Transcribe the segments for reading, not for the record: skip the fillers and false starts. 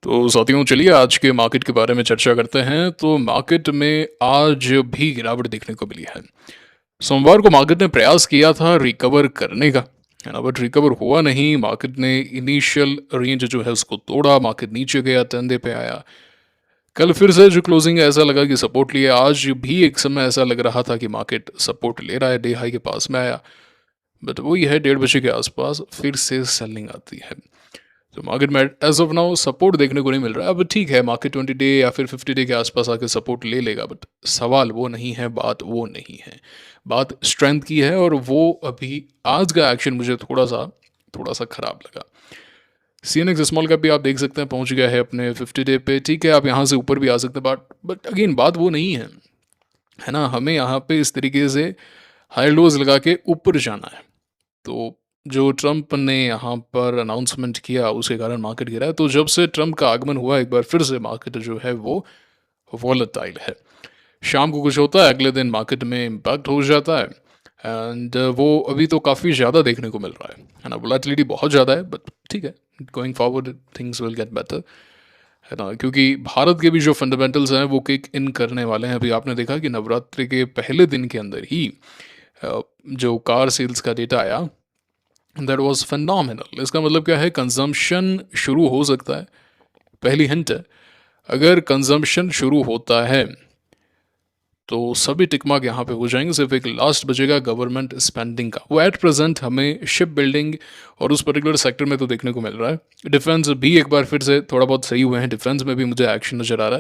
तो साथियों चलिए आज के मार्केट के बारे में चर्चा करते हैं। तो मार्केट में आज भी गिरावट देखने को मिली है। सोमवार को मार्केट ने प्रयास किया था रिकवर करने का, है ना, बट रिकवर हुआ नहीं। मार्केट ने इनिशियल रेंज जो है उसको तोड़ा, मार्केट नीचे गया, 10 डे पे आया। कल फिर से जो क्लोजिंग है ऐसा लगा कि सपोर्ट लिया। आज भी एक समय ऐसा लग रहा था कि मार्केट सपोर्ट ले रहा है, डे हाई के पास में आया, बट वही है 1:30 बजे के आसपास फिर से सेलिंग आती है। तो मार्केट में एज ऑफ नाउ सपोर्ट देखने को नहीं मिल रहा है। अब ठीक है, मार्केट 20 डे या फिर 50 डे के आसपास आके सपोर्ट ले लेगा, बट सवाल वो नहीं है, बात वो नहीं है, बात स्ट्रेंथ की है। और वो अभी आज का एक्शन मुझे थोड़ा सा खराब लगा। CNX स्मॉल कैप भी आप देख सकते हैं पहुंच गया है अपने 50 डे पे। ठीक है, आप यहाँ से ऊपर भी आ सकते हैं, बट अगेन बात वो नहीं है ना। हमें यहाँ पे इस तरीके से हाई लोज लगा के ऊपर जाना है। तो जो ट्रंप ने यहाँ पर अनाउंसमेंट किया उसके कारण मार्केट गिरा है। तो जब से ट्रंप का आगमन हुआ एक बार फिर से मार्केट जो है वो वॉलेटाइल है। शाम को कुछ होता है, अगले दिन मार्केट में इम्पैक्ट हो जाता है। एंड वो अभी तो काफ़ी ज़्यादा देखने को मिल रहा है ना। वोलेटिलिटी बहुत ज़्यादा है, बट ठीक है, going forward things will get better, है ना। क्योंकि भारत के भी जो फंडामेंटल्स हैं वो किक इन करने वाले हैं। अभी आपने देखा कि नवरात्रि के पहले दिन के अंदर ही जो कार सेल्स का डेटा आया, दैट वाज फेनोमिनल। इसका मतलब क्या है, कंजम्पशन शुरू हो सकता है। पहली हिंट है, अगर कंजम्पशन शुरू होता है तो सभी टिकमार्क यहाँ पे हो जाएंगे। सिर्फ एक लास्ट बचेगा गवर्नमेंट स्पेंडिंग का। वो एट प्रेजेंट हमें शिप बिल्डिंग और उस पर्टिकुलर सेक्टर में तो देखने को मिल रहा है। डिफेंस भी एक बार फिर से थोड़ा बहुत सही हुए हैं, डिफेंस में भी मुझे एक्शन नज़र आ रहा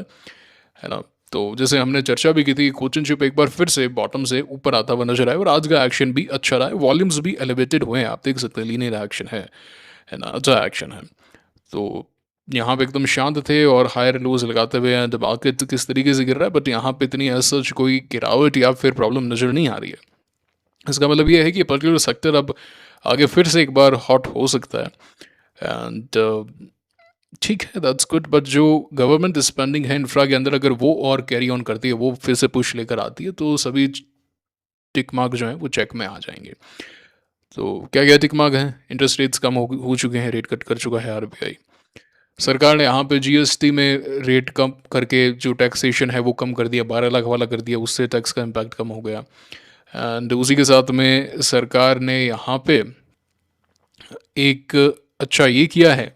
है ना। तो जैसे हमने चर्चा भी की थी, कोचिन शिप एक बार फिर से बॉटम से ऊपर आता हुआ नजर आया और आज का एक्शन भी अच्छा रहा है। वॉल्यूम्स भी एलिवेटेड हुए हैं, आप देख सकते हैं, लीनियर एक्शन है ना, अच्छा एक्शन है। तो यहाँ पे एकदम शांत थे और हायर लोज लगाते हुए एंड मार्केट किस तरीके से गिर रहा है, बट यहाँ पे इतनी एज सच कोई गिरावट या फिर प्रॉब्लम नज़र नहीं आ रही है। इसका मतलब ये है कि पर्टिकुलर सेक्टर अब आगे फिर से एक बार हॉट हो सकता है। एंड ठीक है, दैट्स गुड। बट जो गवर्नमेंट स्पेंडिंग है इंफ्रा के अंदर, अगर वो और कैरी ऑन करती है, वो फिर से पुश लेकर आती है, तो सभी टिक मार्क जो हैं वो चेक में आ जाएंगे। तो क्या क्या टिक मार्क हैं? इंटरेस्ट रेट्स कम हो चुके हैं, रेट कट कर चुका है RBI। सरकार ने यहाँ पे GST में रेट कम करके जो टैक्सेशन है वो कम कर दिया, 12 लाख वाला कर दिया, उससे टैक्स का इम्पैक्ट कम हो गया। एंड उसी के साथ में सरकार ने यहाँ पे एक अच्छा ये किया है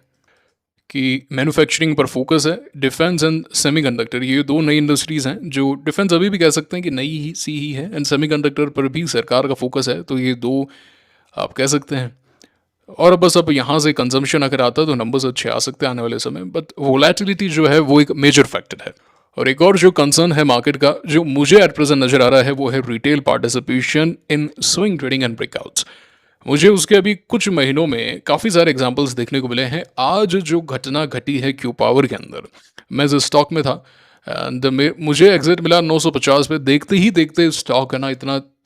कि मैन्युफैक्चरिंग पर फोकस है। डिफेंस एंड सेमीकंडक्टर, ये दो नई इंडस्ट्रीज़ हैं। जो डिफेंस अभी भी कह सकते हैं कि नई ही सी ही है, एंड सेमीकंडक्टर पर भी सरकार का फोकस है। तो ये दो आप कह सकते हैं। और बस अब यहाँ से कंजम्पशन अगर आता है तो नंबर्स अच्छे आ सकते हैं आने वाले समय, बट वोलेटिलिटी जो है वो एक मेजर फैक्टर है। और एक और जो कंसर्न है मार्केट का, जो मुझे एट प्रेजेंट नजर आ रहा है, वो है retail participation in swing trading and breakouts. मुझे उसके अभी कुछ महीनों में काफ़ी सारे एग्जांपल्स देखने को मिले हैं। आज जो घटना घटी है क्यू पावर के अंदर, मैं जिस स्टॉक में था एंड मुझे एग्जिट मिला 950 पे। देखते ही देखते स्टॉक है ना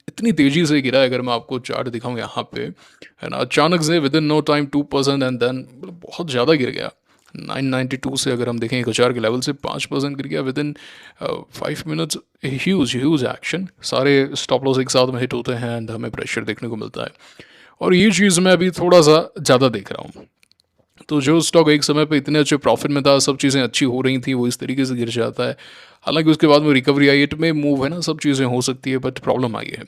इतनी तेज़ी से गिरा है। अगर मैं आपको चार्ट दिखाऊं यहाँ पे, है ना, अचानक से within no time 2% and then बहुत ज़्यादा गिर गया। 992 से अगर हम देखें 1000 के लेवल से 5% गिर गया with in 5 minutes. Huge huge action, सारे स्टॉप लॉस एक साथ में हिट होते हैं एंड हमें प्रेशर देखने को मिलता है। और ये चीज़ मैं अभी थोड़ा सा ज़्यादा देख रहा हूँ। तो जो स्टॉक एक समय पे इतने अच्छे प्रॉफिट में था, सब चीज़ें अच्छी हो रही थी, वो इस तरीके से गिर जाता है। हालांकि उसके बाद में रिकवरी आई, इट में मूव है ना, सब चीज़ें हो सकती है, बट प्रॉब्लम आई है।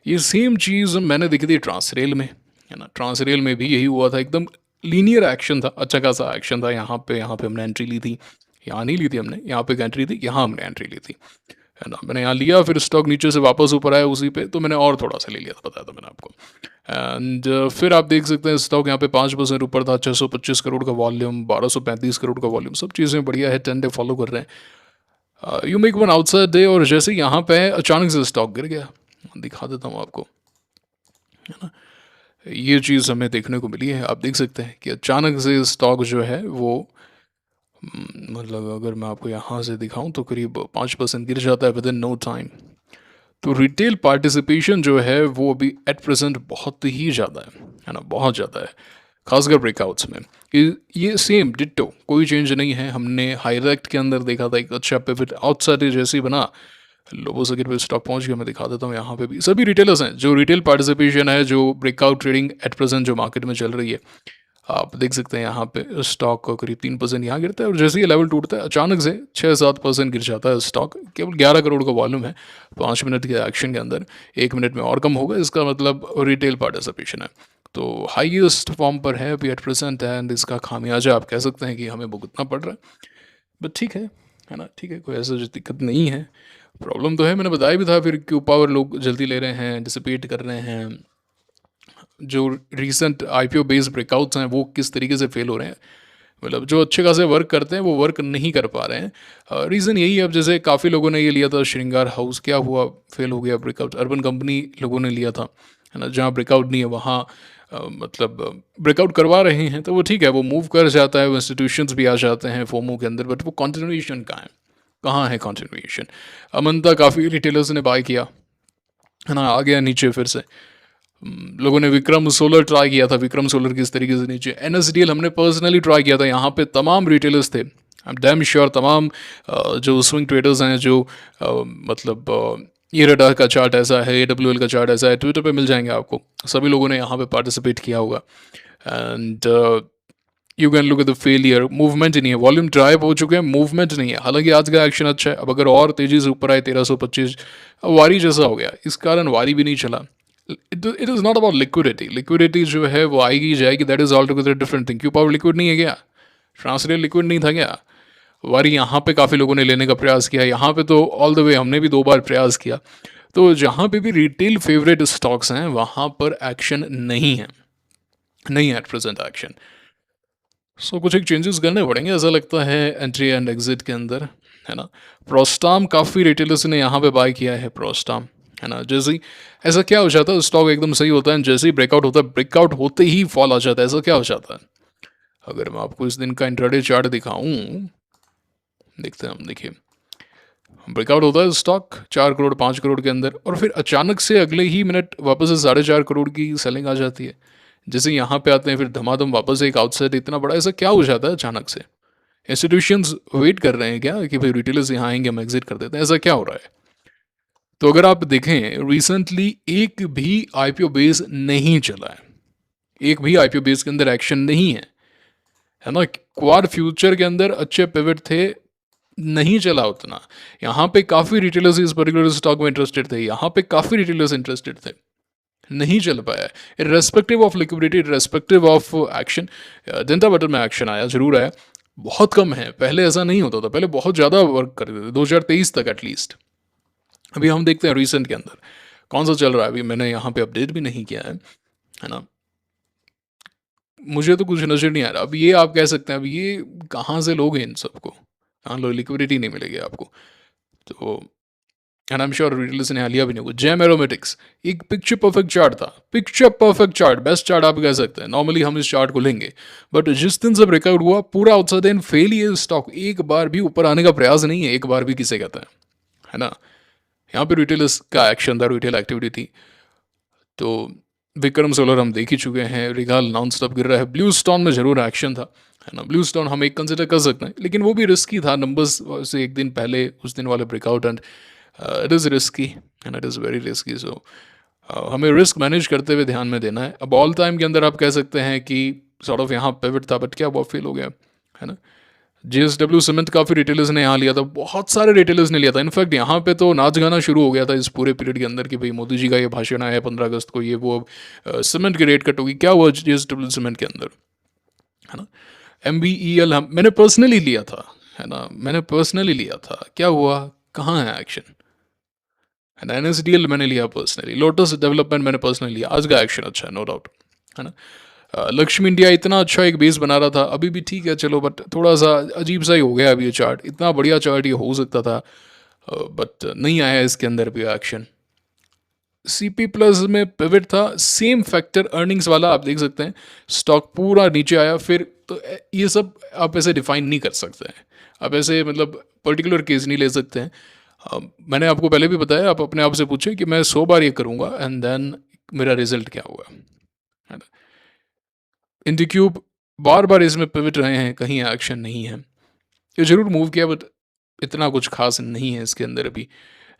ये सेम चीज़ मैंने देखी थी ट्रांसरेल में, है ना। ट्रांसरेल में भी यही हुआ था, एकदम लीनियर एक्शन था, अच्छा खासा एक्शन था। यहाँ पे हमने एंट्री ली थी, यहाँ नहीं ली थी हमने, यहाँ पे एंट्री थी, यहाँ हमने एंट्री ली थी, है ना। मैंने यहाँ लिया, फिर स्टॉक नीचे से वापस ऊपर आया उसी पे, तो मैंने और थोड़ा सा ले लिया था, बताया था मैंने आपको। एंड फिर आप देख सकते हैं स्टॉक यहाँ पे 5% ऊपर था, 625 करोड़ का वॉल्यूम, 1235 करोड़ का वॉल्यूम, सब चीज़ें बढ़िया है। 10 डे फॉलो कर रहे हैं। You make one outside day, और जैसे यहाँ पे है अचानक से स्टॉक गिर गया। दिखा देता हूँ आपको, है ना। ये चीज़ हमें देखने को मिली है। आप देख सकते हैं कि अचानक से स्टॉक जो है वो मतलब अगर मैं आपको यहाँ से दिखाऊं तो करीब 5% गिर जाता है विद इन नो टाइम। तो रिटेल पार्टिसिपेशन जो है वो अभी एट प्रेजेंट बहुत ही ज़्यादा है ना, बहुत ज़्यादा है, खासकर ब्रेकआउट्स में। ये सेम डिट्टो, कोई चेंज नहीं है। हमने हाईरेक्ट के अंदर देखा था एक अच्छा पिवट आउटसाइड जैसे ही बना, लोगों से गिर पे स्टॉक पहुंच गया। मैं दिखा देता हूँ, यहाँ पे भी सभी रिटेलर्स हैं। जो रिटेल पार्टिसिपेशन है, जो ब्रेकआउट ट्रेडिंग एट प्रेजेंट जो मार्केट में चल रही है, आप देख सकते हैं यहाँ पे स्टॉक का करीब 3% यहाँ गिरता है और जैसे ही लेवल टूटता है अचानक से 6-7% गिर जाता है स्टॉक। केवल 11 करोड़ का वॉल्यूम है 5 मिनट के एक्शन के अंदर, 1 मिनट में और कम होगा, इसका मतलब रिटेल पार्टिसिपेशन है। तो हाईएस्ट फॉर्म पर है अभी एट प्रेजेंट एंड इसका खामियाजा आप कह सकते हैं कि हमें भुगतना पड़ रहा है। बट ठीक है ना, ठीक है, कोई ऐसा दिक्कत नहीं है। प्रॉब्लम तो है, मैंने बताया भी था फिर क्यू पावर लोग जल्दी ले रहे हैं, डिसिपेट कर रहे हैं। जो रीसेंट आईपीओ बेस्ड ब्रेकआउट्स हैं वो किस तरीके से फेल हो रहे हैं, मतलब जो अच्छे खासे वर्क करते हैं वो वर्क नहीं कर पा रहे हैं। रीज़न यही है, अब जैसे काफ़ी लोगों ने ये लिया था श्रृंगार हाउस, क्या हुआ, फेल हो गया ब्रेकआउट। अर्बन कंपनी लोगों ने लिया था, है ना, जहाँ ब्रेकआउट नहीं है वहाँ मतलब ब्रेकआउट करवा रहे हैं तो वो ठीक है, वो मूव कर जाता है, वो इंस्टीट्यूशंस भी आ जाते हैं फोमो के अंदर, बट वो कंटिन्यूएशन कहाँ है, कहाँ है कंटिन्यूएशन। अमंता काफ़ी रिटेलर्स ने बाय किया, है ना, आ गया नीचे फिर से। लोगों ने विक्रम सोलर ट्राई किया था, विक्रम सोलर किस तरीके से नीचे। एनएसडीएल हमने पर्सनली ट्राई किया था, यहाँ पे तमाम रिटेलर्स थे, आई एम डैम श्योर तमाम जो स्विंग ट्रेडर्स हैं, जो मतलब ये रडार का चार्ट ऐसा है, AWL का चार्ट ऐसा है, ट्विटर पे मिल जाएंगे आपको, सभी लोगों ने यहाँ पे पार्टिसिपेट किया होगा। And you can look at the failure, movement ही नहीं है, वॉल्यूम ड्राइव हो चुके हैं, मूवमेंट नहीं है। हालांकि आज का एक्शन अच्छा है, अब अगर और तेज़ी से ऊपर आए 1325, वारी जैसा हो गया, इस कारण वारी भी नहीं चला। It is not about liquidity, liquidity जो है वो आएगी जाएगी, that is all together different thing. Q power liquid नहीं है क्या? ट्रांसलेट लिक्विड नहीं था क्या? वारी यहाँ पे काफ़ी लोगों ने लेने का प्रयास किया, यहाँ पे तो ऑल द वे हमने भी 2 बार प्रयास किया। तो जहाँ पे भी रिटेल फेवरेट स्टॉक्स हैं वहाँ पर एक्शन नहीं है, नहीं है एट प्रेजेंट एक्शन। सो कुछ एक चेंजेस करने पड़ेंगे ऐसा लगता है एंट्री एंड एग्जिट के अंदर, है ना। प्रोस्टाम काफ़ी रिटेलर्स ने यहाँ पे बाय किया है, प्रोस्टाम, है ना। जैसे ही ऐसा क्या हो जाता है, स्टॉक एकदम सही होता है, जैसे ही ब्रेकआउट होता है, ब्रेकआउट होते ही फॉल आ जाता है, ऐसा क्या हो जाता है। अगर मैं आपको इस दिन का इंट्राडे चार्ट दिखाऊं, देखते हैं हम, देखिए ब्रेकआउट होता है स्टॉक 4 करोड़ 5 करोड़ के अंदर, और फिर अचानक से अगले ही मिनट वापस से 4.5 करोड़ की सेलिंग आ जाती है। जैसे यहाँ पे आते हैं फिर धमाधम वापस एक आउटसाइड इतना बड़ा, ऐसा क्या हो जाता है अचानक से। इंस्टीट्यूशंस वेट कर रहे हैं क्या कि भाई रिटेलर्स यहाँ आएंगे हम एग्जिट कर देते हैं, ऐसा क्या हो रहा है। तो अगर आप देखें रिसेंटली एक भी आईपीओ बेस नहीं चला है, एक भी आईपीओ बेस के अंदर एक्शन नहीं है ना। क्वार फ्यूचर के अंदर अच्छे पिवट थे, नहीं चला उतना। यहाँ पे काफ़ी रिटेलर्स इस पर्टिकुलर स्टॉक में इंटरेस्टेड थे, यहाँ पे काफ़ी रिटेलर्स इंटरेस्टेड थे, नहीं चल पाया। Irrespective of liquidity, irrespective of action, Janata butter में एक्शन आया, जरूर आया, बहुत कम है। पहले ऐसा नहीं होता था, पहले बहुत ज़्यादा वर्क करते थे 2023 तक एटलीस्ट। अभी हम देखते हैं रिसेंट के अंदर कौन सा चल रहा है, अभी मैंने यहाँ पे अपडेट भी नहीं किया है ना। मुझे तो कुछ नजर नहीं आ रहा। अब ये आप कह सकते हैं, अब ये कहाँ से लोग हैं इन सबको, हाँ लो लिक्विडिटी नहीं मिलेगी आपको। तो and I am sure retailers ने लिया भी नहीं होगा। जैम एरोमेटिक्स एक पिक्चर परफेक्ट चार्ट था, picture perfect chart, best chart आप कह सकते हैं। नॉर्मली हम इस चार्ट को लेंगे, बट जिस दिन से ब्रेकआउट हुआ पूरा आउटसाइड दिन फेल ही है स्टॉक, एक बार भी ऊपर आने का प्रयास नहीं है, एक बार भी किसे कहता है ना। यहाँ पे रिटेलर्स का एक्शन था, रिटेल एक्टिविटी थी। तो विक्रम सोलर हम देख ही चुके हैं, रिगाल नॉन स्टॉप गिर रहा है। ब्लू स्टोन में जरूर एक्शन था, है ना। ब्लू स्टोन हम एक कंसिडर कर सकते हैं, लेकिन वो भी रिस्की था, नंबर्स से एक दिन पहले उस दिन वाले breakout, and it is risky and it is very risky. So हमें रिस्क मैनेज करते हुए ध्यान में देना है। अब ऑल टाइम के अंदर आप कह सकते हैं कि सॉर्ट ऑफ यहाँ पिवट था, बट क्या वो फेल हो गया, है ना। JSW सीमेंट काफ़ी रिटेलर्स ने यहाँ लिया था, बहुत सारे रिटेलर्स ने लिया था। इनफैक्ट यहाँ पे तो नाच गाना शुरू हो गया था इस पूरे पीरियड के अंदर कि भाई मोदी जी का ये भाषण आया है 15 अगस्त को, ये वो सीमेंट की रेट कट होगी। क्या हुआ JSW सीमेंट के अंदर, है ना। MBEL मैंने पर्सनली लिया था, है ना, मैंने पर्सनली लिया था, क्या हुआ, कहाँ है एक्शन, है ना। NSDL मैंने लिया पर्सनली, लोटस डेवलपमेंट मैंने पर्सनली लिया, आज का एक्शन अच्छा है, नो डाउट, है ना। लक्ष्मी इंडिया इतना अच्छा एक बेस बना रहा था, अभी भी ठीक है चलो, बट थोड़ा सा अजीब सा ही हो गया अभी ये चार्ट। इतना बढ़िया चार्ट ये हो सकता था, बट नहीं आया इसके अंदर भी एक्शन। CP प्लस में पिवट था, सेम फैक्टर अर्निंग्स वाला, आप देख सकते हैं स्टॉक पूरा नीचे आया फिर। तो ये सब आप ऐसे डिफाइन नहीं कर सकते हैं, आप ऐसे मतलब पर्टिकुलर केस नहीं ले सकते हैं। मैंने आपको पहले भी बताया, आप अपने आप से पूछें कि मैं 100 बार ये करूँगा एंड देन मेरा रिजल्ट क्या हुआ, है ना। इंडिक्यूब बार बार इसमें पिवट रहे हैं, कहीं एक्शन नहीं है। ये जरूर मूव किया, बट इतना कुछ खास नहीं है इसके अंदर अभी।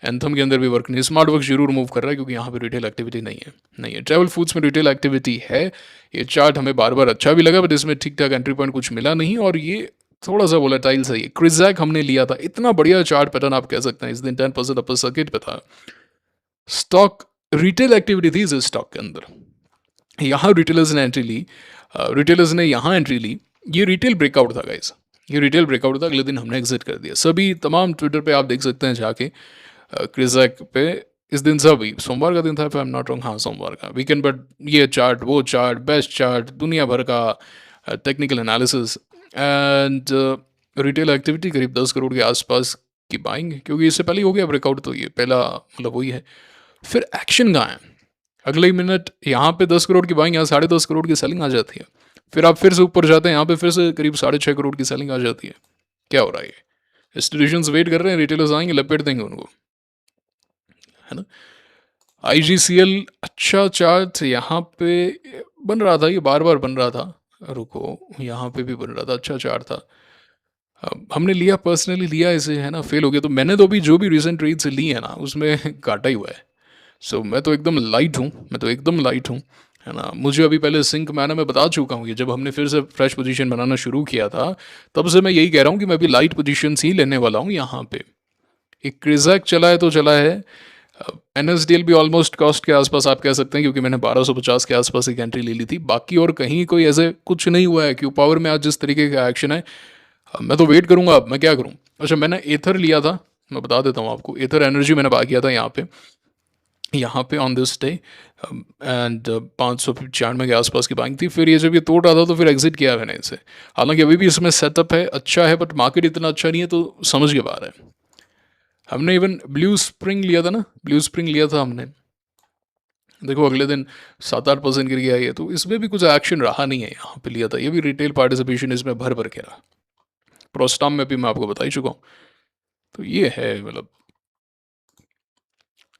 एंथम के अंदर भी वर्क नहीं, स्मार्ट वर्क जरूर मूव कर रहा है क्योंकि यहाँ पे रिटेल एक्टिविटी नहीं है। ट्रैवल फूड्स में रिटेल एक्टिविटी है। ये चार्ट हमें बार बार अच्छा भी लगा बट इसमें ठीक ठाक एंट्री पॉइंट कुछ मिला नहीं और ये थोड़ा सा वोलेटाइल सही है। क्रिजैक हमने लिया था, इतना बढ़िया चार्ट पैटर्न आप कह सकते हैं, इस दिन 10% अपर सर्किट पे था। स्टॉक रिटेल एक्टिविटी थी इस स्टॉक के अंदर, यहाँ रिटेलर्स ने एंट्री ली, रिटेलर्स ने यहाँ एंट्री ली। ये रिटेल ब्रेकआउट था गाइस, ये रिटेल ब्रेकआउट था। अगले दिन हमने एग्जिट कर दिया। सभी तमाम ट्विटर पे आप देख सकते हैं जाके, क्रिजैक पे इस दिन सभी, सोमवार का दिन था if I'm not wrong, हाँ सोमवार का वीकेंड, बट ये चार्ट वो चार्ट बेस्ट चार्ट दुनिया भर का technical analysis and retail activity करीब 10 करोड़ के आसपास की बाइंग, क्योंकि इससे पहले ही हो गया ब्रेकआउट, तो ये पहला मतलब वही है। फिर एक्शन कहाँ है, अगले ही मिनट यहाँ पे 10 करोड़ की बाइंग, यहाँ 10.5 करोड़ की सेलिंग आ जाती है। फिर आप फिर से ऊपर जाते हैं, यहाँ पे फिर से करीब 6.5 करोड़ की सेलिंग आ जाती है। क्या हो रहा है, ये इंस्टीट्यूशंस वेट कर रहे हैं, रिटेलर्स आएंगे लपेट देंगे उनको, है ना। IGCL अच्छा चार्ट यहाँ पे बन रहा था, ये बार बार बन रहा था, रुको यहाँ पे भी बन रहा था, अच्छा चार्ट था। हमने लिया, पर्सनली लिया इसे, है ना, फेल हो गया। तो मैंने तो अभी जो भी रिसेंट ट्रेड से ली है ना उसमें घाटा ही हुआ है। सो मैं तो एकदम लाइट हूँ, मैं तो एकदम लाइट हूँ, है ना। मुझे अभी पहले सिंक मैंने मैं बता चुका हूँ कि जब हमने फिर से फ्रेश पोजीशन बनाना शुरू किया था तब से मैं यही कह रहा हूँ कि मैं भी लाइट पोजीशन ही लेने वाला हूँ यहाँ पे। एक क्रिजैक चला है तो चला है, NSDL भी ऑलमोस्ट कॉस्ट के आसपास आप कह सकते हैं, क्योंकि मैंने 1250 के आसपास एक एंट्री ले ली थी। बाकी और कहीं कोई ऐसे कुछ नहीं हुआ है। क्यू पावर में आज जिस तरीके का एक्शन है, मैं तो वेट करूंगा। अब मैं क्या करूं। अच्छा, मैंने एथर लिया था, मैं बता देता हूं आपको। एथर एनर्जी मैंने बाय किया था यहाँ पे ऑन दिस डे एंड 595 के आसपास की बाइंग थी। फिर ये जब ये तोड़ रहा था तो फिर एग्जिट किया मैंने इसे। हालांकि अभी भी इसमें सेटअप है, अच्छा है, बट मार्केट इतना अच्छा नहीं है, तो समझ के बाहर है। हमने इवन ब्लू स्प्रिंग लिया था ना, ब्लू स्प्रिंग लिया था हमने, देखो अगले दिन 7-8% गिर गया ये, तो इसमें भी कुछ एक्शन रहा नहीं है। यहाँ पे लिया था, ये भी रिटेल पार्टिसिपेशन इसमें भर भर के रहा। प्रोस्टाम में भी मैं आपको बता ही चुका हूँ। तो ये है, मतलब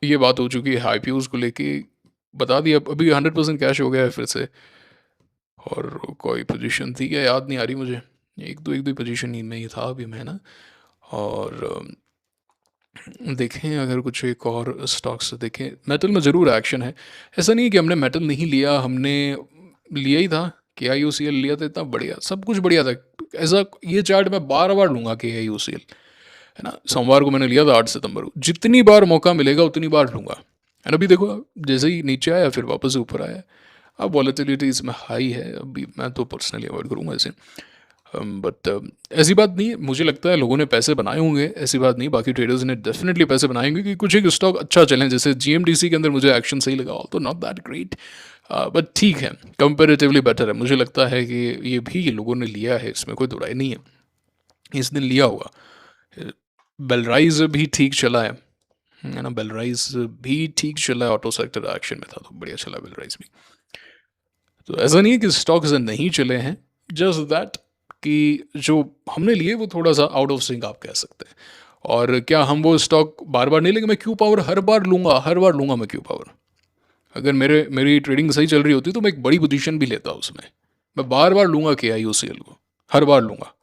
ये बात हो चुकी है IPOs को लेके, बता दिया। अभी 100% कैश हो गया है फिर से। और कोई पोजीशन थी क्या, याद नहीं आ रही मुझे, एक दो पोजीशन ही में ही था अभी मैं ना। और देखें अगर कुछ एक और स्टॉक्स देखें, मेटल में ज़रूर एक्शन है। ऐसा नहीं है कि हमने मेटल नहीं लिया, हमने लिया ही था। KIOCL लिया था, इतना बढ़िया, सब कुछ बढ़िया था। ऐसा ये चार्ट मैं बार बार लूँगा KIOCL, है ना। सोमवार को मैंने लिया था 8 सितंबर को, जितनी बार मौका मिलेगा उतनी बार लूँगा। एंड अभी देखो जैसे ही नीचे आया फिर वापस से ऊपर आया। अब वॉलेटिलिटी इसमें हाई है, अभी मैं तो पर्सनली अवॉइड करूँगा इसे। बट ऐसी बात नहीं है, मुझे लगता है लोगों ने पैसे बनाए होंगे, ऐसी बात नहीं। बाकी ट्रेडर्स ने डेफिनेटली पैसे बनाए होंगे कि कुछ एक स्टॉक अच्छा चलें। जैसे GMDC के अंदर मुझे एक्शन सही लगा, तो नॉट दैट ग्रेट, बट ठीक है, कंपेरेटिवली बेटर है। मुझे लगता है कि ये भी लोगों ने लिया है, इसमें कोई दुराई नहीं है, इस दिन लिया होगा। बेलराइज भी ठीक चला है ना, बेलराइज भी ठीक चला है, ऑटो सेक्टर एक्शन में था तो बढ़िया चला बेलराइज भी। तो ऐसा नहीं है कि स्टॉक्स नहीं चले हैं, जस्ट दैट कि जो हमने लिए वो थोड़ा सा आउट ऑफ सिंक आप कह सकते हैं। और क्या हम वो स्टॉक बार बार नहीं लेंगे। मैं क्यू पावर हर बार लूँगा मैं क्यू पावर। अगर मेरी ट्रेडिंग सही चल रही होती तो मैं एक बड़ी पोजीशन भी लेता उसमें। मैं बार बार लूँगा KIOCL को, हर बार लूँगा,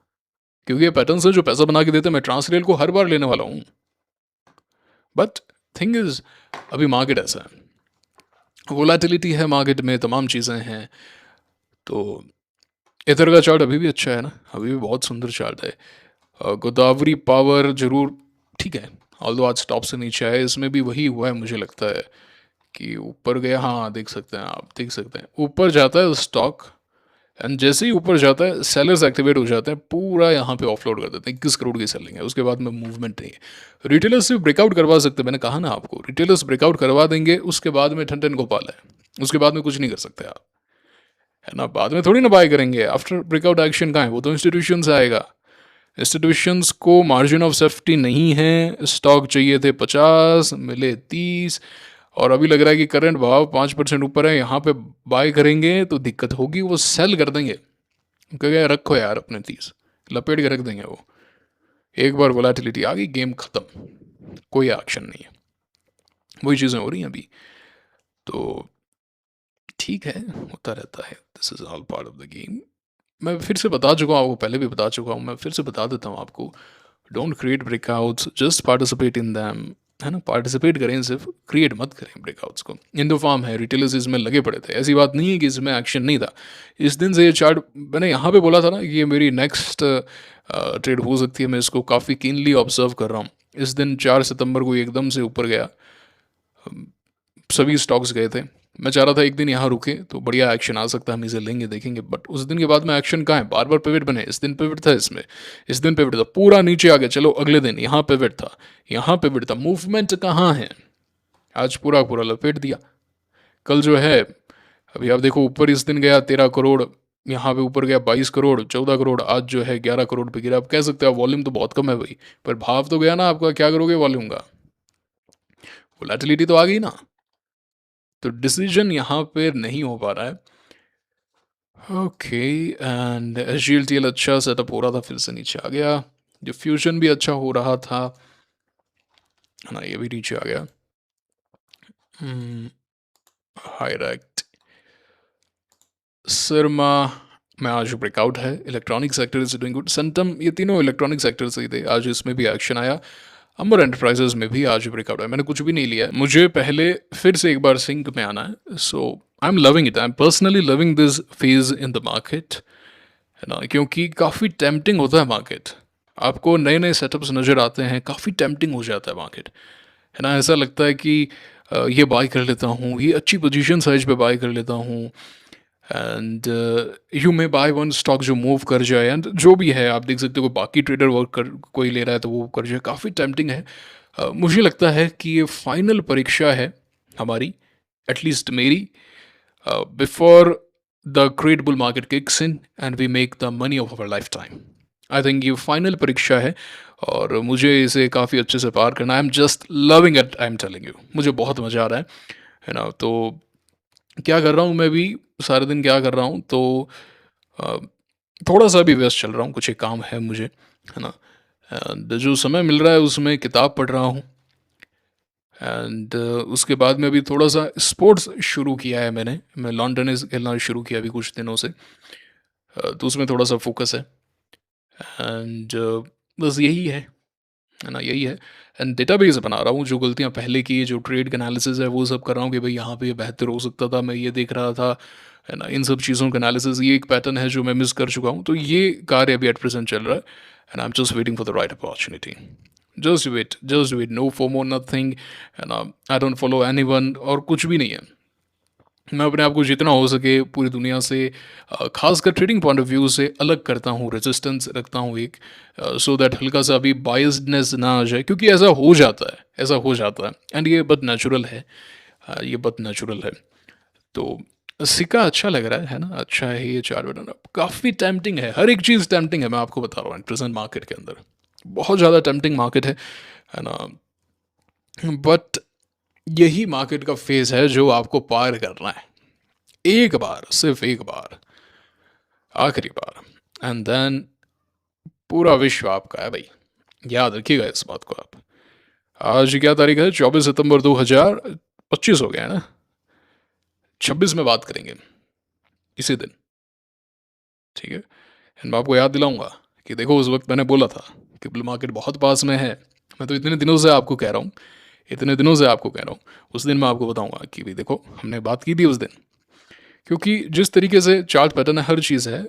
क्योंकि ये पैटर्न से जो पैसा बना के देते हैं, मैं ट्रांसरेल को हर बार लेने वाला हूँ। बट थिंग इज, अभी मार्केट ऐसा है, वोलेटिलिटी है मार्केट में, तमाम चीज़ें हैं। तो इधर का चार्ट अभी भी अच्छा है ना, अभी भी बहुत सुंदर चार्ट है। गोदावरी पावर जरूर ठीक है, ऑल्दो आज टॉप से नीचे आया, इसमें भी वही हुआ है मुझे लगता है कि ऊपर गया। हाँ देख सकते हैं, आप देख सकते हैं ऊपर जाता है स्टॉक, एंड जैसे ही ऊपर जाता है सेलर्स एक्टिवेट हो जाते हैं, पूरा यहाँ पे ऑफलोड कर देते हैं। 21 करोड़ की सेलिंग है, उसके बाद में मूवमेंट नहीं है। रिटेलर्स से ब्रेकआउट करवा सकते हैं, मैंने कहा ना आपको, रिटेलर्स ब्रेकआउट करवा देंगे, उसके बाद में ठन ठन गोपाल है, उसके बाद में कुछ नहीं कर सकते आप, है ना। बाद में थोड़ी ना बाय करेंगे, आफ्टर ब्रेकआउट एक्शन कहाँ है, वो तो इंस्टीट्यूशन से आएगा। इंस्टीट्यूशंस को मार्जिन ऑफ सेफ्टी नहीं है, स्टॉक चाहिए थे 50 मिले 30, और अभी लग रहा है कि करंट भाव 5% ऊपर है, यहाँ पे बाय करेंगे तो दिक्कत होगी, वो सेल कर देंगे, कहेंगे रखो यार अपने 30, लपेट के रख देंगे वो। एक बार वोलेटिलिटी आ गई, गेम खत्म, कोई एक्शन नहीं है। वही चीज़ें हो रही हैं अभी। तो ठीक है, होता रहता है, this is all part of the game. मैं फिर से बता चुका हूँ आपको, पहले भी बता चुका हूँ, मैं फिर से बता देता हूँ आपको, don't create breakouts, just participate in them. है ना? पार्टिसिपेट करें, सिर्फ क्रिएट मत करें ब्रेकआउट्स को। इंडो फार्म है, रिटेलर्स इसमें लगे पड़े थे, ऐसी बात नहीं है कि इसमें एक्शन नहीं था। इस दिन से ये चार्ट, मैंने यहाँ पे बोला था ना कि ये मेरी नेक्स्ट ट्रेड हो सकती है, मैं इसको काफ़ी कीनली ऑब्जर्व कर रहा हूँ। इस दिन 4 सितंबर को ये एकदम से ऊपर गया, सभी स्टॉक्स गए थे। मैं चाह रहा था एक दिन यहाँ रुके तो बढ़िया एक्शन आ सकता है, हम इसे लेंगे देखेंगे, बट उस दिन के बाद में एक्शन कहाँ है? बार बार पिवट बने, इस दिन पिवट था, इसमें इस दिन पिवट था, पूरा नीचे आ गया, चलो अगले दिन यहाँ पिवट था, यहाँ पिवट था, मूवमेंट कहाँ है? आज पूरा पूरा लपेट दिया। कल जो है, अभी आप देखो ऊपर इस दिन गया 13 करोड़, यहाँ पे ऊपर गया 22 करोड़, 14 करोड़, आज जो है 11 करोड़ पे गिरा। आप कह सकते हो वॉल्यूम तो बहुत कम है भाई, पर भाव तो गया ना आपका, क्या करोगे वॉल्यूम का? वोलेटिलिटी तो आ गई ना। तो डिसीजन यहाँ पे नहीं हो पा रहा है। ओके, एंड एच अच्छा सेटअप हो रहा था, फिर से नीचे आ गया। जो फ्यूजन भी अच्छा हो रहा था, है ना, ये भी नीचे आ गया। हाईरेक्ट, सिरमा में आज ब्रेकआउट है। Electronic sector is doing good. Centum, ये तीनों इलेक्ट्रॉनिक सेक्टर से ही थे, आज इसमें भी एक्शन आया। अमर एंटरप्राइजेज में भी आज ब्रेकआउट है। मैंने कुछ भी नहीं लिया है, मुझे पहले फिर से एक बार सिंक में आना है। So I am loving it, I am personally loving this phase in the market, है ना, क्योंकि काफ़ी टेम्पटिंग होता है मार्केट। आपको नए नए सेटअप्स नज़र आते हैं, काफ़ी टेम्पटिंग हो जाता है मार्केट, है ना। ऐसा लगता है कि ये बाय कर लेता हूँ, ये अच्छी पोजीशन साइज पे बाय कर लेता हूँ, and you may by one stock जो मूव कर जाए, एंड जो भी है आप देख सकते हो, बाकी ट्रेडर वर्क कर कोई ले रहा है तो वो कर जाए, काफ़ी टेम्पटिंग है। मुझे लगता है कि ये फाइनल परीक्षा है हमारी, एटलीस्ट मेरी, before the great bull market kicks in and we make the money of our lifetime. I think ये फाइनल परीक्षा है और मुझे इसे काफ़ी अच्छे से पार करना। आई am just loving it, I am telling you, मुझे बहुत मज़ा आ रहा है ना। तो क्या कर रहा हूँ मैं भी सारे दिन, क्या कर रहा हूँ तो अ, थोड़ा सा भी व्यस्त चल रहा हूँ, कुछ एक काम है मुझे, है ना। एंड जो समय मिल रहा है उसमें किताब पढ़ रहा हूँ, एंड उसके बाद में अभी थोड़ा सा स्पोर्ट्स शुरू किया है मैंने, मैं लॉन टेनिस खेलना शुरू किया अभी कुछ दिनों से। तो उसमें थोड़ा सा फोकस है, एंड बस यही है ना, यही है। एंड डेटाबेस बना रहा हूँ, जो गलतियाँ पहले की, जो ट्रेड का एनालिसिस है वो सब कर रहा हूँ कि भाई यहाँ पे ये बेहतर हो सकता था, मैं ये देख रहा था, है ना। इन सब चीज़ों का एनालिसिस, ये एक पैटर्न है जो मैं मिस कर चुका हूँ, तो ये कार्य अभी एट प्रेजेंट चल रहा है, and I am just waiting for the right opportunity. Just wait, no FOMO nothing, है ना। आई डोंट फॉलो एनीवन, और कुछ भी नहीं है। मैं अपने आप को जितना हो सके पूरी दुनिया से, खासकर ट्रेडिंग पॉइंट ऑफ व्यू से अलग करता हूँ, रेजिस्टेंस रखता हूँ एक, सो दैट हल्का सा भी बायस्डनेस ना आ जाए, क्योंकि ऐसा हो जाता है, ऐसा हो जाता है, एंड ये बहुत नेचुरल है, ये बहुत नेचुरल है। तो सिक्का अच्छा लग रहा है ना, अच्छा है ये 4 बटन, काफ़ी टेम्पटिंग है, हर एक चीज़ टेम्पटिंग है, मैं आपको बता रहा हूँ प्रेजेंट मार्केट के अंदर बहुत ज़्यादा टेम्पटिंग मार्केट है ना। बट यही मार्केट का फेज है जो आपको पार करना है, एक बार, सिर्फ एक बार, आखिरी बार, एंड देन पूरा विश्व आपका है भाई, याद रखिएगा इस बात को आप। आज क्या तारीख है? 24 सितंबर 2025 हो गया है ना, 26 में बात करेंगे इसी दिन, ठीक है। एंड मैं आपको याद दिलाऊंगा कि देखो उस वक्त मैंने बोला था कि बुल मार्केट बहुत पास में है। मैं तो इतने दिनों से आपको कह रहा हूँ, इतने दिनों से आपको कह रहा हूँ, उस दिन मैं आपको बताऊंगा कि भाई देखो हमने बात की थी उस दिन, क्योंकि जिस तरीके से चार्ट पैटर्न है, हर चीज़ है,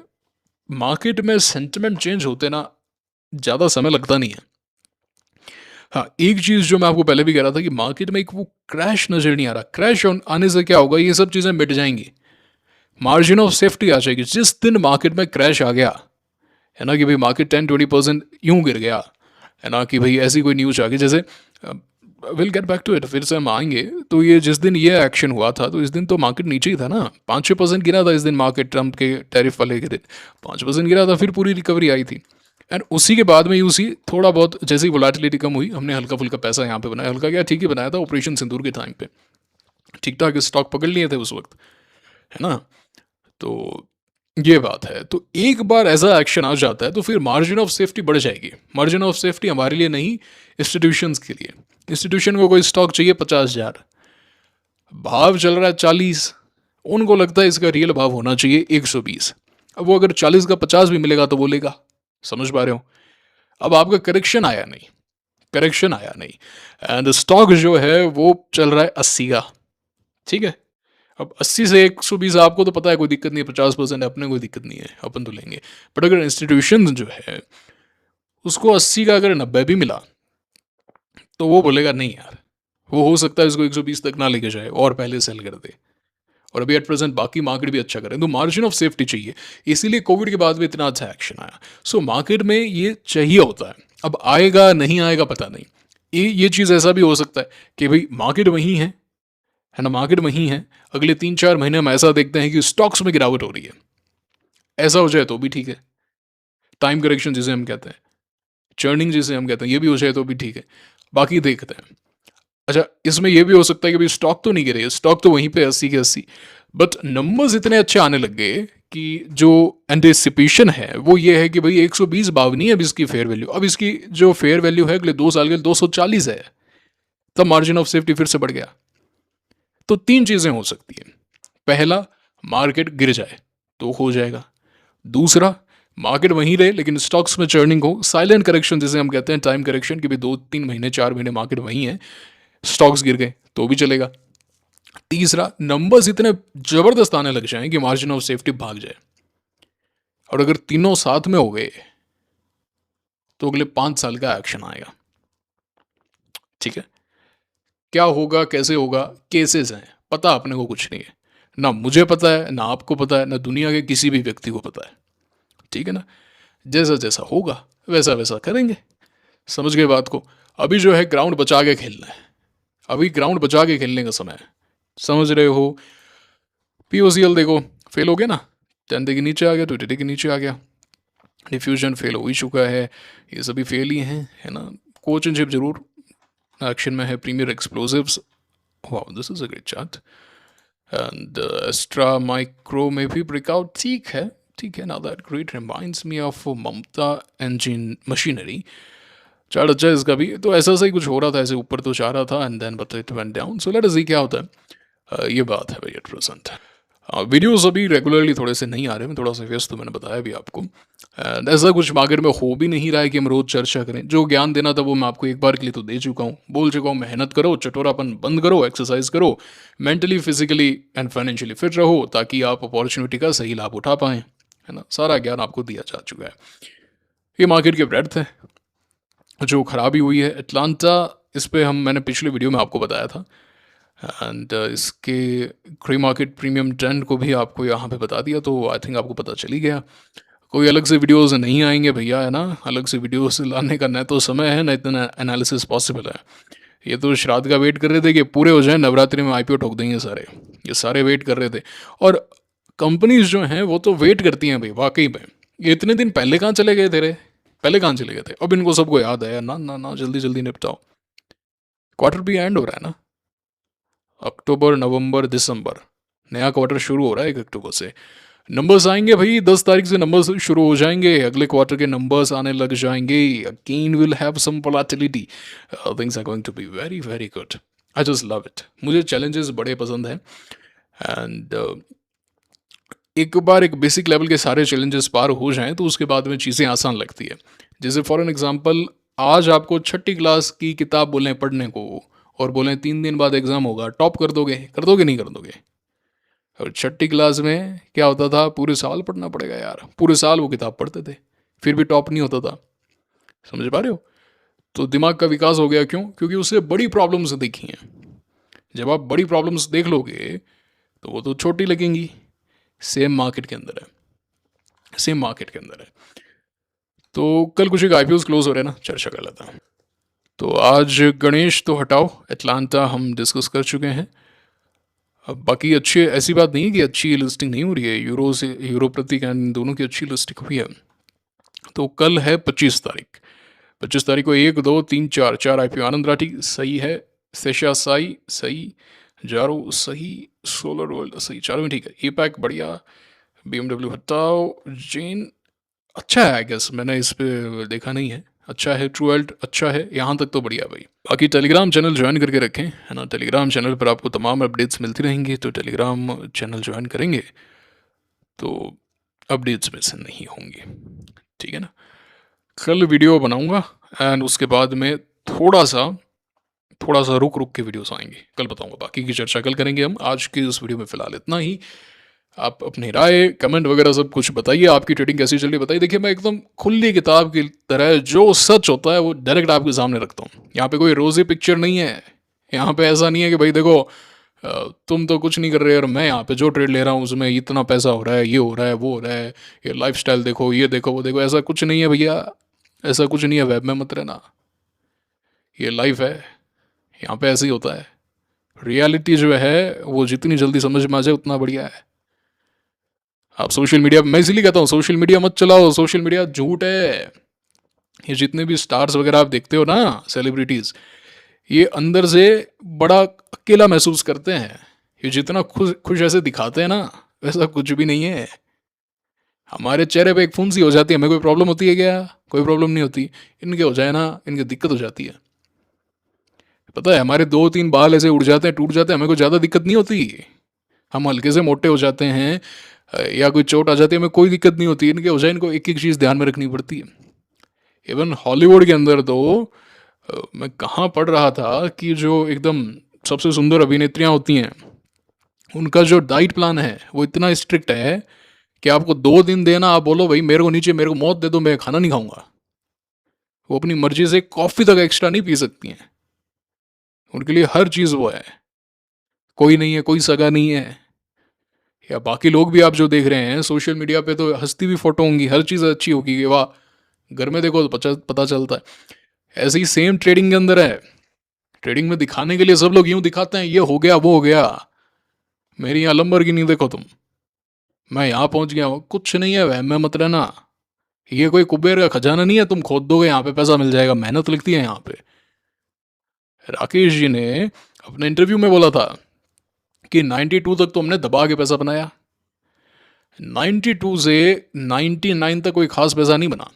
मार्केट में सेंटिमेंट चेंज होते ना ज़्यादा समय लगता नहीं है। हाँ, एक चीज़ जो मैं आपको पहले भी कह रहा था कि मार्केट में एक वो क्रैश नज़र नहीं आ रहा, क्रैश आने से क्या होगा, ये सब चीज़ें मिट जाएंगी, मार्जिन ऑफ सेफ्टी आ जाएगी। जिस दिन मार्केट में क्रैश आ गया, है ना, कि भाई मार्केट 10-20% यूं गिर गया, है ना, कि भाई ऐसी कोई न्यूज़ आ गई, जैसे will get back to it, फिर से हम आएंगे। तो ये जिस दिन ये एक्शन हुआ था, तो इस दिन तो मार्केट नीचे ही था ना, 5-6% गिरा था इस दिन मार्केट, ट्रंप के टैरिफ वाले के दिन 5% गिरा था, फिर पूरी रिकवरी आई थी। एंड उसी के बाद में उसी थोड़ा बहुत जैसे ही वोलेटिलिटी कम हुई, हमने हल्का फुल्का पैसा यहाँ पे बनाया, हल्का क्या ठीक ही बनाया था, ऑपरेशन सिंदूर के टाइम पे ठीक ठाक स्टॉक पकड़ लिए थे उस वक्त, है ना। तो ये बात है, तो एक बार ऐसा एक्शन आ जाता है तो फिर मार्जिन ऑफ सेफ्टी बढ़ जाएगी। मार्जिन ऑफ सेफ्टी हमारे लिए नहीं, इंस्टीट्यूशंस के लिए। इंस्टीट्यूशन को कोई स्टॉक चाहिए 50,000, भाव चल रहा है 40, उनको लगता है इसका रियल भाव होना चाहिए 120। अब वो अगर 40 का 50 भी मिलेगा तो वो लेगा, समझ पा रहे हो। अब आपका करेक्शन आया नहीं, करेक्शन आया नहीं एंड स्टॉक जो है वो चल रहा है 80 का, ठीक है। अब 80 से 120 आपको तो पता है कोई दिक्कत नहीं है, 50% अपने कोई दिक्कत नहीं है, अपन तो लेंगे। बट अगर इंस्टीट्यूशन जो है उसको 80 का अगर 90 भी मिला तो वो बोलेगा नहीं यार, वो हो सकता है इसको 120 तक ना लेके जाए और पहले सेल कर दे, और अभी एट प्रेजेंट बाकी मार्केट भी अच्छा करें, तो मार्जिन ऑफ सेफ्टी चाहिए। इसीलिए कोविड के बाद भी इतना अच्छा एक्शन आया। सो मार्केट में ये चाहिए होता है। अब आएगा नहीं आएगा पता नहीं, ये चीज़ ऐसा भी हो सकता है कि भाई मार्केट वहीं है ना, मार्केट वहीं है, अगले 3-4 महीने हम ऐसा देखते हैं कि स्टॉक्स में गिरावट हो रही है, ऐसा हो जाए तो भी ठीक है। टाइम करेक्शन जिसे हम कहते हैं, चर्निंग जिसे हम कहते हैं, ये भी हो जाए तो भी ठीक है। बाकी देखते हैं। अच्छा, इसमें यह भी हो सकता है कि भाई स्टॉक तो नहीं गिरे, स्टॉक तो वहीं पे 80 के 80, बट नंबर्स इतने अच्छे आने लग गए कि जो एंटिसिपेशन है वो ये है कि भाई 120 बावनी है अब इसकी फेयर वैल्यू, अब इसकी जो फेयर वैल्यू है अगले 2 साल के 240 है, तब मार्जिन ऑफ सेफ्टी फिर से बढ़ गया। तो 3 चीज़ें हो सकती हैं। पहला, मार्केट गिर जाए तो हो जाएगा। दूसरा, मार्केट वहीं रहे लेकिन स्टॉक्स में चर्निंग हो, साइलेंट करेक्शन जिसे हम कहते हैं, टाइम करेक्शन, कि भाई 2-3 महीने 4 महीने मार्केट वहीं है, स्टॉक्स गिर गए तो भी चलेगा। तीसरा, नंबर्स इतने जबरदस्त आने लग जाएं कि मार्जिन ऑफ सेफ्टी भाग जाए, और अगर तीनों साथ में हो गए तो अगले 5 साल का एक्शन आएगा, ठीक है। क्या होगा कैसे होगा, केसेस हैं, पता अपने को कुछ नहीं है, ना मुझे पता है, ना आपको पता है, ना दुनिया के किसी भी व्यक्ति को पता है, ठीक है ना। जैसा जैसा होगा वैसा वैसा करेंगे, समझ गए बात को। अभी जो है ग्राउंड बचा के खेलना है, अभी ग्राउंड बचा के खेलने का समय है, समझ रहे हो। पीओसीएल देखो, फेल हो गया ना, 10 के नीचे आ गया, 20 के नीचे आ गया, डिफ्यूजन फेल हो ही चुका है, ये सभी फेल ही हैं, है ना। कोचनशिप जरूर एक्शन में है, Premier Explosives, wow this is a great chart, and Astra Micro में भी ब्रेकआउट, ठीक है ठीक है, now that great reminds me of Mamata engine machinery, chart अच्छा है इसका भी। तो ऐसा सा ही कुछ हो रहा था, ऐसे ऊपर तो जा रहा था and then but it went down, so let us see क्या होता है। ये बात है भाई एट प्रेजेंट। वीडियोस अभी रेगुलरली थोड़े से नहीं आ रहे, मैं थोड़ा सा व्यस्त, तो मैंने बताया भी आपको, एंड ऐसा कुछ मार्केट में हो भी नहीं रहा है कि हम रोज़ चर्चा करें। जो ज्ञान देना था वो मैं आपको एक बार के लिए तो दे चुका हूँ, बोल चुका हूँ, मेहनत करो, चटोरापन बंद करो, एक्सरसाइज करो, mentally physically and financially fit रहो, ताकि आप अपॉर्चुनिटी का सही लाभ उठा पाएँ, है ना। सारा ज्ञान आपको दिया जा चुका है। ये मार्केट के ब्रेड्थ है। जो खराबी हुई है एटलांटा, इस पे मैंने पिछले वीडियो में आपको बताया था, एंड इसके प्री मार्केट प्रीमियम ट्रेंड को भी आपको यहाँ पे बता दिया, तो आई थिंक आपको पता चल ही गया। कोई अलग से वीडियोस नहीं आएंगे भैया, है ना, अलग से वीडियोस लाने का न तो समय है न इतना एनालिसिस पॉसिबल है। ये तो श्राद्ध का वेट कर रहे थे कि पूरे हो जाए, नवरात्रि में आईपीओ ठोक देंगे सारे, ये सारे वेट कर रहे थे। और कंपनीज जो हैं वो तो वेट करती हैं भाई, वाकई में। ये इतने दिन पहले कहाँ चले गए थे रे, पहले कहाँ चले गए थे, अब इनको सबको याद आया ना, ना ना जल्दी जल्दी निपटाओ। क्वार्टर भी एंड हो रहा है ना, अक्टूबर नवंबर दिसंबर, नया क्वार्टर शुरू हो रहा है 1 अक्टूबर से। नंबर्स आएंगे भाई, 10 तारीख से नंबर्स शुरू हो जाएंगे, अगले क्वार्टर के नंबर्स आने लग जाएंगे, again will have some volatility, things are going to be very very good. I just love it, मुझे चैलेंजेस बड़े पसंद हैं, एंड एक बार एक बेसिक लेवल के सारे चैलेंजेस पार हो जाएं तो उसके बाद में चीज़ें आसान लगती है। जैसे फॉर एन एग्जांपल, आज आपको 6ठी क्लास की किताब बोलें पढ़ने को और बोलें 3 दिन बाद एग्ज़ाम होगा, टॉप कर दोगे नहीं कर दोगे। और 6ठी क्लास में क्या होता था, पूरे साल पढ़ना पड़ेगा यार, पूरे साल वो किताब पढ़ते थे, फिर भी टॉप नहीं होता था, समझ पा रहे हो। तो दिमाग का विकास हो गया, क्यों, क्योंकि उससे बड़ी प्रॉब्लम्स देखी हैं। जब आप बड़ी प्रॉब्लम्स देख लोगे तो वो तो छोटी लगेंगी। सेम मार्केट के अंदर है, सेम मार्केट के अंदर है। तो कल कुछ एक आईपीओ क्लोज हो रहे हैं ना, चर्चा कर लेता हूँ। तो आज गणेश तो हटाओ, एटलांटा हम डिस्कस कर चुके हैं। अब बाकी अच्छी, ऐसी बात नहीं है कि अच्छी लिस्टिंग नहीं हो रही है, यूरो से यूरो प्रति का इन दोनों की अच्छी लिस्टिंग हुई है। तो कल है 25 तारीख, 25 तारीख को 1 2 3 4 आईपीओ, आनंद राठी सही है, सेशा साई सही, जारो सही, सोलर वर्ल्ड सही, चारों में ठीक है। ए पैक बढ़िया, BMW हटाओ, जेन अच्छा है, आई गेस मैंने इस पे देखा नहीं है, अच्छा है, ट्रू वर्ल्ड अच्छा है, यहाँ तक तो बढ़िया भाई। बाकी टेलीग्राम चैनल ज्वाइन करके रखें, है ना, टेलीग्राम चैनल पर आपको तमाम अपडेट्स मिलती रहेंगी, तो टेलीग्राम चैनल ज्वाइन करेंगे तो अपडेट्स मिस नहीं होंगी, ठीक है ना। कल वीडियो बनाऊंगा एंड उसके बाद में थोड़ा-सा थोड़ा-सा रुक-रुक के वीडियोज़ आएँगी, कल बताऊँगा, बाकी की चर्चा कल करेंगे हम। आज की इस वीडियो में फ़िलहाल इतना ही। आप अपनी राय, कमेंट वगैरह सब कुछ बताइए, आपकी ट्रेडिंग कैसी चल रही है बताइए। देखिए, मैं एकदम खुली किताब की तरह जो सच होता है वो डायरेक्ट आपके सामने रखता हूँ। यहाँ पे कोई रोज़ी पिक्चर नहीं है। यहाँ पे ऐसा नहीं है कि भाई देखो तुम तो कुछ नहीं कर रहे और मैं यहाँ पे जो ट्रेड ले रहा हूँ उसमें इतना पैसा हो रहा है, ये हो रहा है, वो हो रहा है, ये लाइफ़स्टाइल देखो, ये देखो, वो देखो। ऐसा कुछ नहीं है भैया, ऐसा कुछ नहीं है। वेब में मत रहना, ये लाइफ है, यहाँ पे ऐसे ही होता है। रियलिटी जो है वो जितनी जल्दी समझ में आ जाए उतना बढ़िया है। आप सोशल मीडिया, मैं इसीलिए कहता हूँ सोशल मीडिया मत चलाओ, सोशल मीडिया झूठ है। ये जितने भी स्टार्स वगैरह आप देखते हो ना, सेलिब्रिटीज़, ये अंदर से बड़ा अकेला महसूस करते हैं। ये जितना खुश खुश ऐसे दिखाते हैं ना, वैसा कुछ भी नहीं है। हमारे चेहरे पे एक फुंसी हो जाती है, हमें कोई प्रॉब्लम होती है क्या? कोई प्रॉब्लम नहीं होती। इनके हो जाए ना, इनकी दिक्कत हो जाती है। पता है, हमारे 2-3 बाल ऐसे उड़ जाते हैं, टूट जाते हैं, हमें कोई ज़्यादा दिक्कत नहीं होती। हम हल्के से मोटे हो जाते हैं या कोई चोट आ जाती है, हमें कोई दिक्कत नहीं होती। इनके हो जाए, इनको एक एक चीज़ ध्यान में रखनी पड़ती है। इवन हॉलीवुड के अंदर तो मैं कहाँ पढ़ रहा था कि जो एकदम सबसे सुंदर अभिनेत्रियाँ होती हैं, उनका जो डाइट प्लान है वो इतना स्ट्रिक्ट है कि आपको 2 दिन देना, आप बोलो भाई मेरे को नीचे, मेरे को मौत दे दो, मैं खाना नहीं खाऊंगा। वो अपनी मर्जी से कॉफ़ी तक एक्स्ट्रा नहीं पी सकती हैं। उनके लिए हर चीज़ वो है। कोई नहीं है, कोई सगा नहीं है। या बाकी लोग भी आप जो देख रहे हैं सोशल मीडिया पे, तो हंसती भी फोटो होंगी, हर चीज़ अच्छी होगी कि वाह, घर में देखो तो पता चलता है। ऐसे ही सेम ट्रेडिंग के अंदर है। ट्रेडिंग में दिखाने के लिए सब लोग यूं दिखाते हैं, ये हो गया, वो हो गया, मेरी यहाँ लंबरगिनी देखो तुम, मैं यहाँ पहुंच गया हूँ। कुछ नहीं है, वहम में मत रहना। ये कोई कुबेर का खजाना नहीं है, तुम खोद दोगे यहाँ पे पैसा मिल जाएगा। मेहनत लगती है यहाँ पे। राकेश जी ने अपने इंटरव्यू में बोला था कि 92 तक तो हमने दबा के पैसा बनाया, 92 से 99 तक कोई खास पैसा नहीं बना।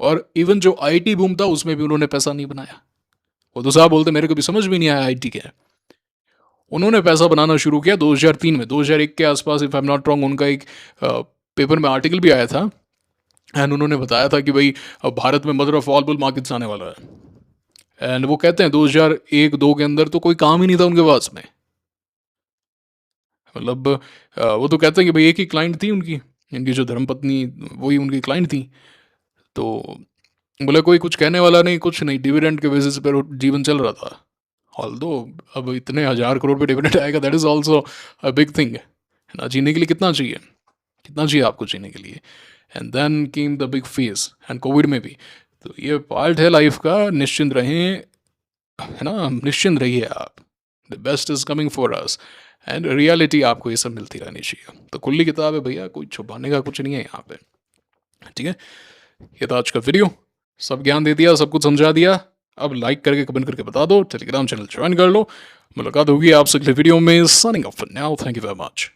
और इवन जो आईटी बूम था उसमें भी उन्होंने पैसा नहीं बनाया। वो तो साहब बोलते मेरे को भी समझ में नहीं आया आईटी क्या है। उन्होंने पैसा बनाना शुरू किया 2003 में, 2001 के आसपास, if I am not wrong. उनका एक पेपर में आर्टिकल भी आया था एंड उन्होंने बताया था कि भाई अब भारत में mother of all bull markets आने वाला है। एंड वो कहते हैं 2001-2 के अंदर तो कोई काम ही नहीं था उनके पास में। मतलब वो तो कहते हैं कि भाई एक ही क्लाइंट थी उनकी, इनकी जो धर्मपत्नी, वही उनकी क्लाइंट थी। तो बोले कोई कुछ कहने वाला नहीं, कुछ नहीं, डिविडेंड के बेसिस पर जीवन चल रहा था। ऑल्दो अब इतने 1000 करोड़ पे डिविडेंड आएगा, that is also a big thing है ना। जीने के लिए कितना चाहिए, कितना चाहिए आपको जीने के लिए। And then came the big phase, एंड कोविड में भी। तो ये पार्ट है लाइफ का। निश्चिंत रहें, है ना, निश्चिंत रहिए आप। The best is coming for us, and reality आपको ये सब मिलती रहनी चाहिए। तो खुली किताब है भैया, कोई छुपाने का कुछ नहीं है यहाँ पे। ठीक है, ये था आज का वीडियो। सब ज्ञान दे दिया, सब कुछ समझा दिया। अब लाइक करके, कमेंट करके बता दो, टेलीग्राम चैनल ज्वाइन कर लो। मुलाकात होगी आपसे अगले वीडियो में। Signing off for now, thank you very much.